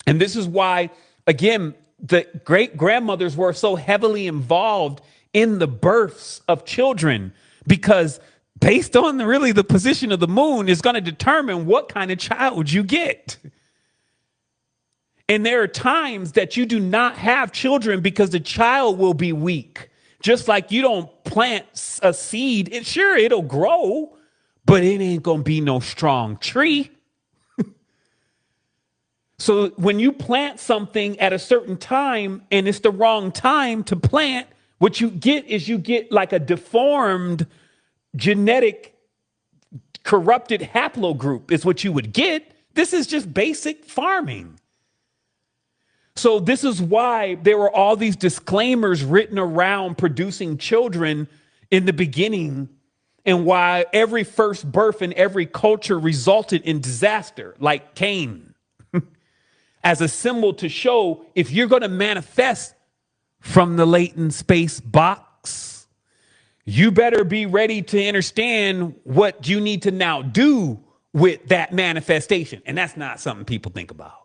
And this is why, again, the great grandmothers were so heavily involved in the births of children, because based on really the position of the moon is going to determine what kind of child you get. And there are times that you do not have children because the child will be weak. Just like you don't plant a seed, sure, it'll grow, but it ain't going to be no strong tree. So when you plant something at a certain time and it's the wrong time to plant, what you get is you get like a deformed genetic corrupted haplogroup is what you would get. This is just basic farming. So this is why there were all these disclaimers written around producing children in the beginning, and why every first birth in every culture resulted in disaster, like Cain, as a symbol to show if you're going to manifest from the latent space box, you better be ready to understand what you need to now do with that manifestation. And that's not something people think about.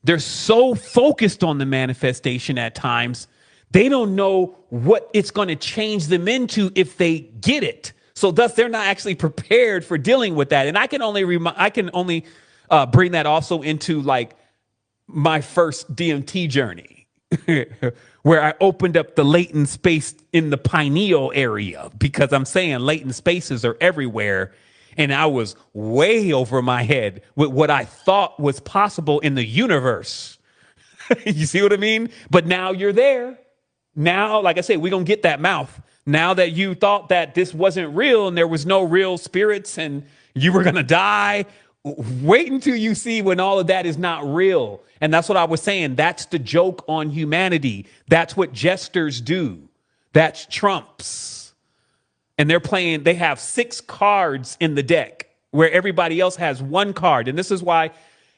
They're so focused on the manifestation at times, they don't know what it's going to change them into if they get it. So thus, they're not actually prepared for dealing with that. And I can only bring that also into like my first DMT journey, where I opened up the latent space in the pineal area, because I'm saying latent spaces are everywhere. And I was way over my head with what I thought was possible in the universe. You see what I mean? But now you're there. Now, like I say, we're going to get that mouth. Now that you thought that this wasn't real and there was no real spirits and you were going to die, wait until you see when all of that is not real. And that's what I was saying. That's the joke on humanity. That's what jesters do. That's trumps. And they have 6 cards in the deck where everybody else has 1 card. And this is why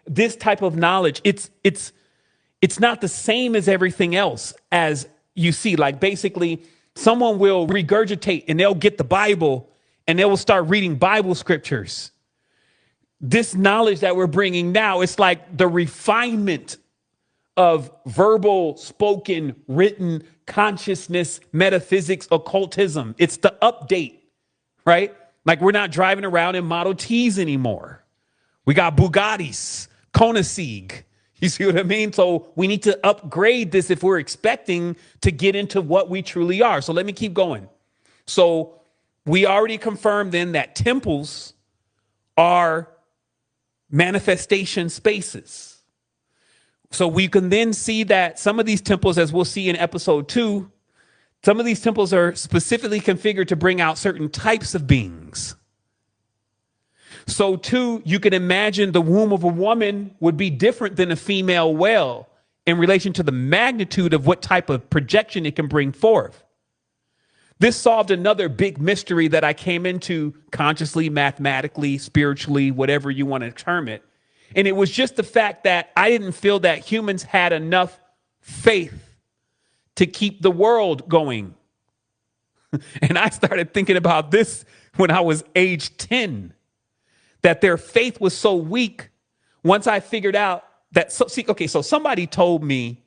this type of knowledge, it's not the same as everything else as you see. Like basically someone will regurgitate and they'll get the Bible and they will start reading Bible scriptures. This knowledge that we're bringing now, it's like the refinement of verbal, spoken, written consciousness, metaphysics, occultism. It's the update, right? Like we're not driving around in Model Ts anymore. We got Bugattis, Koenigsegg. You see what I mean? So we need to upgrade this if we're expecting to get into what we truly are. So let me keep going. So we already confirmed then that temples are manifestation spaces. So we can then see that some of these temples, as we'll see in episode 2, some of these temples are specifically configured to bring out certain types of beings. So too, you can imagine the womb of a woman would be different than a female whale in relation to the magnitude of what type of projection it can bring forth. This solved another big mystery that I came into consciously, mathematically, spiritually, whatever you want to term it. And it was just the fact that I didn't feel that humans had enough faith to keep the world going. And I started thinking about this when I was age 10, that their faith was so weak. Once I figured out that, so somebody told me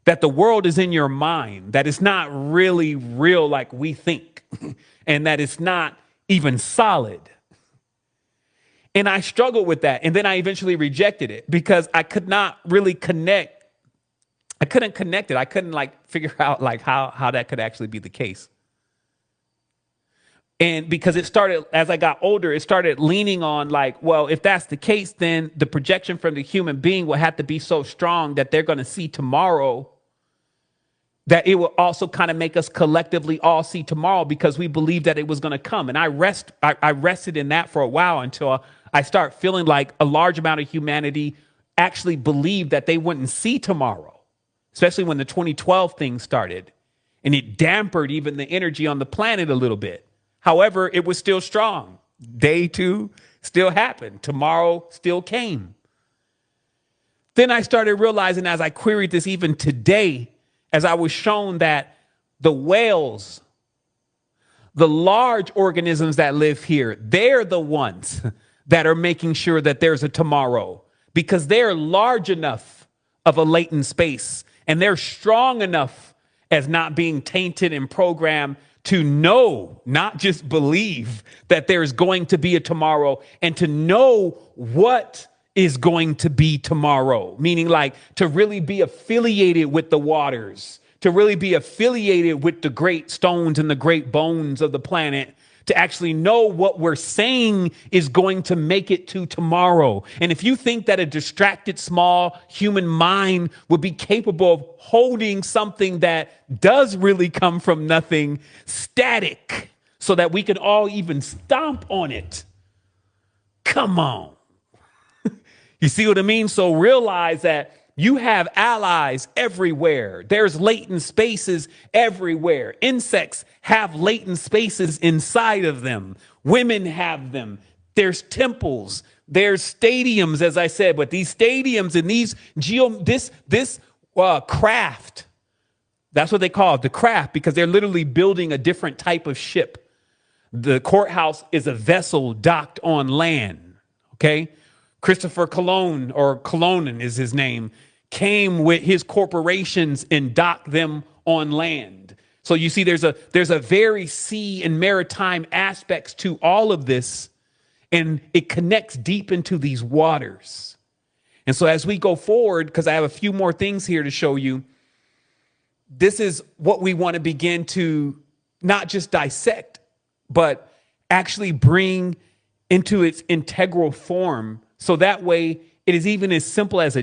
that the world is in your mind, that it's not really real like we think, and that it's not even solid. And I struggled with that. And then I eventually rejected it because I could not really connect. I couldn't connect it. I couldn't figure out how that could actually be the case. And because it started, as I got older, it started leaning on well, if that's the case, then the projection from the human being will have to be so strong that they're going to see tomorrow, that it will also kind of make us collectively all see tomorrow because we believe that it was going to come. And I rested in that for a while until I start feeling like a large amount of humanity actually believed that they wouldn't see tomorrow, especially when the 2012 thing started. And it dampened even the energy on the planet a little bit. However, it was still strong. Day 2 still happened. Tomorrow still came. Then I started realizing, as I queried this even today, as I was shown that the whales, the large organisms that live here, they're the ones that are making sure that there's a tomorrow. because they're large enough of a latent space, and they're strong enough as not being tainted and programmed to know, not just believe, that there's going to be a tomorrow, and to know what is going to be tomorrow, meaning like to really be affiliated with the waters, to really be affiliated with the great stones and the great bones of the planet, to actually know what we're saying is going to make it to tomorrow. And if you think that a distracted, small human mind would be capable of holding something that does really come from nothing static so that we can all even stomp on it, come on. You see what I mean? So realize that you have allies everywhere. There's latent spaces everywhere. Insects have latent spaces inside of them. Women have them. There's temples. There's stadiums, as I said, but these stadiums and this craft, that's what they call it, the craft, because they're literally building a different type of ship. The courthouse is a vessel docked on land. Okay. Christopher Colon, or Colonan is his name, came with his corporations and docked them on land. So you see, there's a very sea and maritime aspects to all of this, and it connects deep into these waters. And so as we go forward, because I have a few more things here to show you, this is what we want to begin to not just dissect, but actually bring into its integral form. So that way it is even as simple as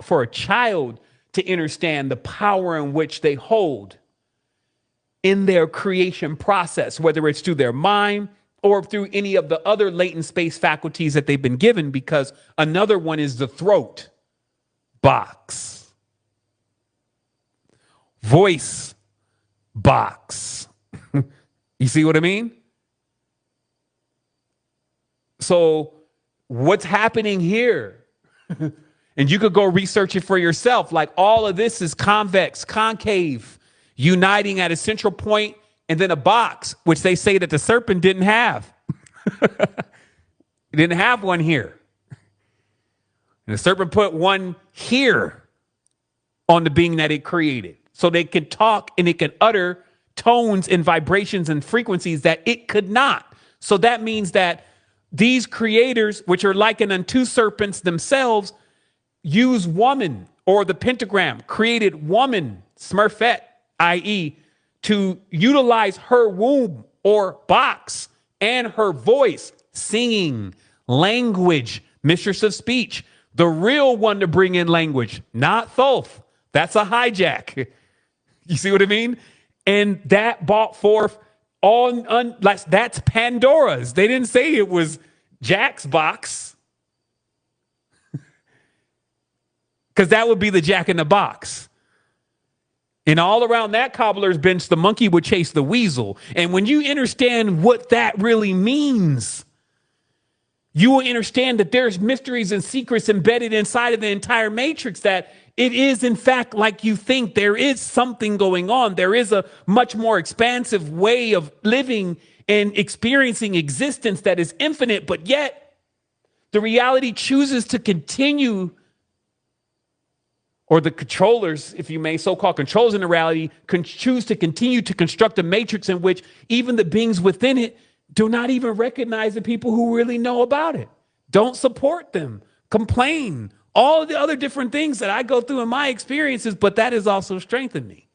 for a child to understand the power in which they hold in their creation process, whether it's through their mind or through any of the other latent space faculties that they've been given, because another one is the throat box, voice box. You see what I mean? So what's happening here? And you could go research it for yourself. Like all of this is convex, concave, uniting at a central point, and then a box, which they say that the serpent didn't have. It didn't have one here. And the serpent put one here on the being that it created, so they could talk and it could utter tones and vibrations and frequencies that it could not. So that means that these creators, which are likened unto serpents themselves, use woman, or the pentagram created woman, Smurfette, i.e., to utilize her womb or box and her voice, singing, language, mistress of speech, the real one to bring in language, not Thoth. That's a hijack. You see what I mean? And that brought forth that's Pandora's. They didn't say it was Jack's box, because that would be the Jack in the Box. And all around that cobbler's bench, the monkey would chase the weasel. And when you understand what that really means, you will understand that there's mysteries and secrets embedded inside of the entire matrix, that it is, in fact, like you think. There is something going on. There is a much more expansive way of living and experiencing existence that is infinite, but yet the reality chooses to continue, or the controllers, if you may, so-called controllers in the reality, can choose to continue to construct a matrix in which even the beings within it do not even recognize the people who really know about it, don't support them, complain, all of the other different things that I go through in my experiences, but that has also strengthened me.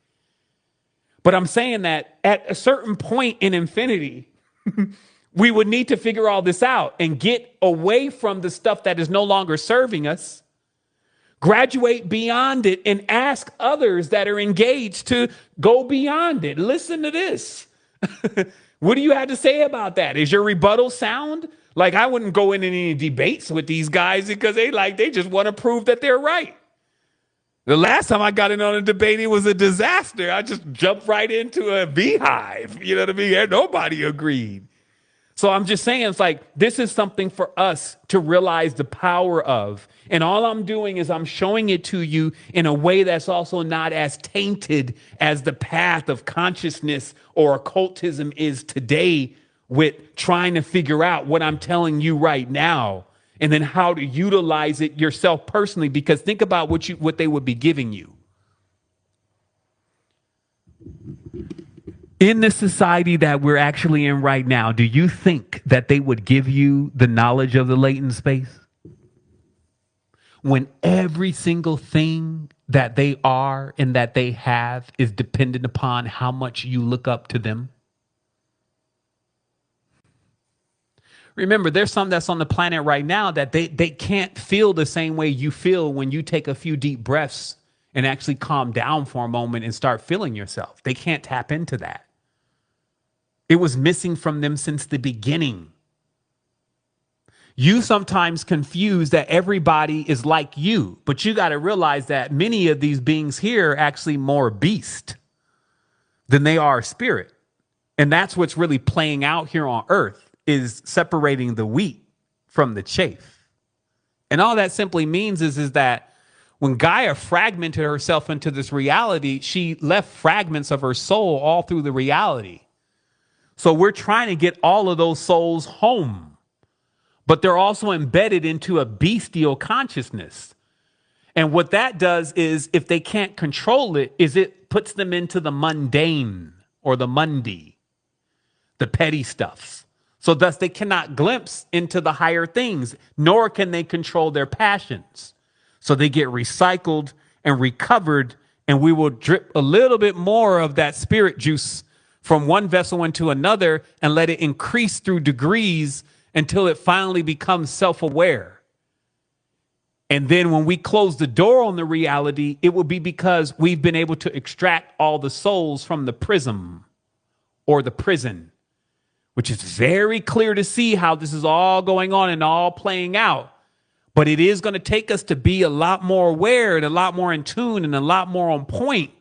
But I'm saying that at a certain point in infinity, we would need to figure all this out and get away from the stuff that is no longer serving us, graduate beyond it, and ask others that are engaged to go beyond it. Listen to this. What do you have to say about that? Is your rebuttal sound? Like, I wouldn't go in any debates with these guys because they just want to prove that they're right. The last time I got in on a debate, it was a disaster. I just jumped right into a beehive. You know what I mean? Nobody agreed. So I'm just saying, it's like, this is something for us to realize the power of. And all I'm doing is I'm showing it to you in a way that's also not as tainted as the path of consciousness or occultism is today, with trying to figure out what I'm telling you right now. and then how to utilize it yourself personally, because think about what they would be giving you. In the society that we're actually in right now, do you think that they would give you the knowledge of the latent space? When every single thing that they are and that they have is dependent upon how much you look up to them? Remember, there's some that's on the planet right now that they can't feel the same way you feel when you take a few deep breaths and actually calm down for a moment and start feeling yourself. They can't tap into that. It was missing from them since the beginning. You sometimes confuse that everybody is like you, but you got to realize that many of these beings here are actually more beast than they are spirit. And that's what's really playing out here on Earth, is separating the wheat from the chaff. And all that simply means is that when Gaia fragmented herself into this reality, she left fragments of her soul all through the reality. So we're trying to get all of those souls home, but they're also embedded into a bestial consciousness. And what that does is, if they can't control it, is it puts them into the mundane or the mundi, the petty stuffs. So thus they cannot glimpse into the higher things, nor can they control their passions. So they get recycled and recovered, and we will drip a little bit more of that spirit juice from one vessel into another and let it increase through degrees until it finally becomes self-aware. And then when we close the door on the reality, it will be because we've been able to extract all the souls from the prism or the prison, which is very clear to see how this is all going on and all playing out. But it is going to take us to be a lot more aware and a lot more in tune and a lot more on point,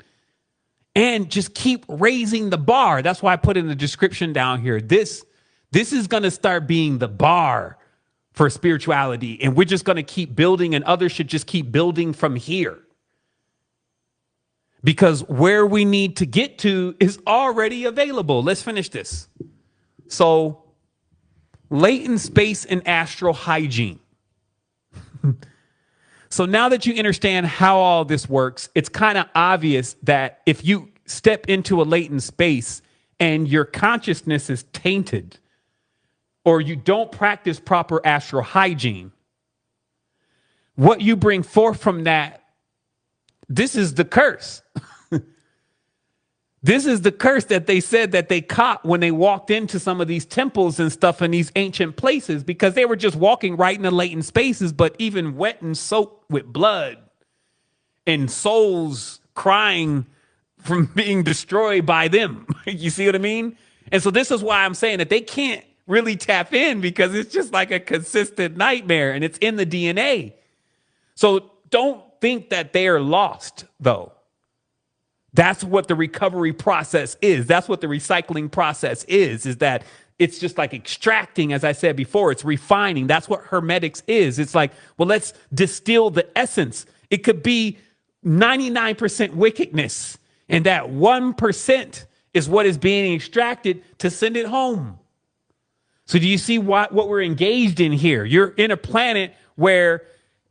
and just keep raising the bar. That's why I put in the description down here. This is going to start being the bar for spirituality, and we're just going to keep building, and others should just keep building from here. Because where we need to get to is already available. Let's finish this. So, latent space and astral hygiene. So now that you understand how all this works, it's kind of obvious that if you step into a latent space and your consciousness is tainted, or you don't practice proper astral hygiene, what you bring forth from that, this is the curse. This is the curse that they said that they caught when they walked into some of these temples and stuff in these ancient places, because they were just walking right in the latent spaces, but even wet and soaked with blood and souls crying from being destroyed by them. You see what I mean? And so this is why I'm saying that they can't really tap in, because it's just like a consistent nightmare and it's in the DNA. So don't think that they are lost, though. That's what the recovery process is. That's what the recycling process is that it's just like extracting, as I said before, it's refining. That's what hermetics is. It's like, well, let's distill the essence. It could be 99% wickedness, and that 1% is what is being extracted to send it home. So do you see what we're engaged in here? You're in a planet where,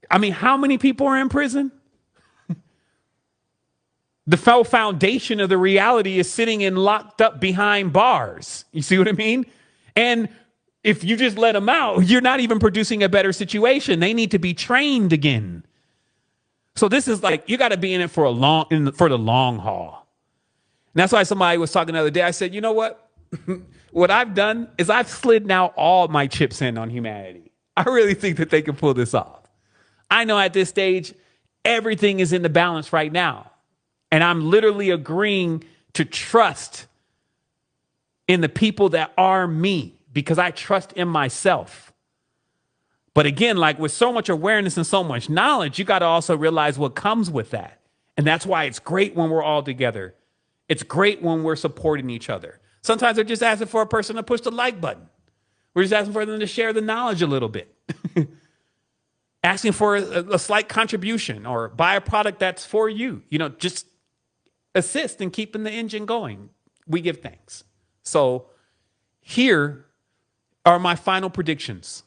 I mean, how many people are in prison? The foundation of the reality is sitting and locked up behind bars. You see what I mean? And if you just let them out, you're not even producing a better situation. They need to be trained again. So this is like, you got to be in it for for the long haul. And that's why somebody was talking the other day. I said, you know what? What I've done is I've slid now all my chips in on humanity. I really think that they can pull this off. I know at this stage, everything is in the balance right now. And I'm literally agreeing to trust in the people that are me, because I trust in myself. But again, like with so much awareness and so much knowledge, you got to also realize what comes with that. And that's why it's great when we're all together. It's great when we're supporting each other. Sometimes they're just asking for a person to push the like button. We're just asking for them to share the knowledge a little bit. Asking for a slight contribution or buy a product that's for you. You know, just assist in keeping the engine going. We give thanks. So here are my final predictions.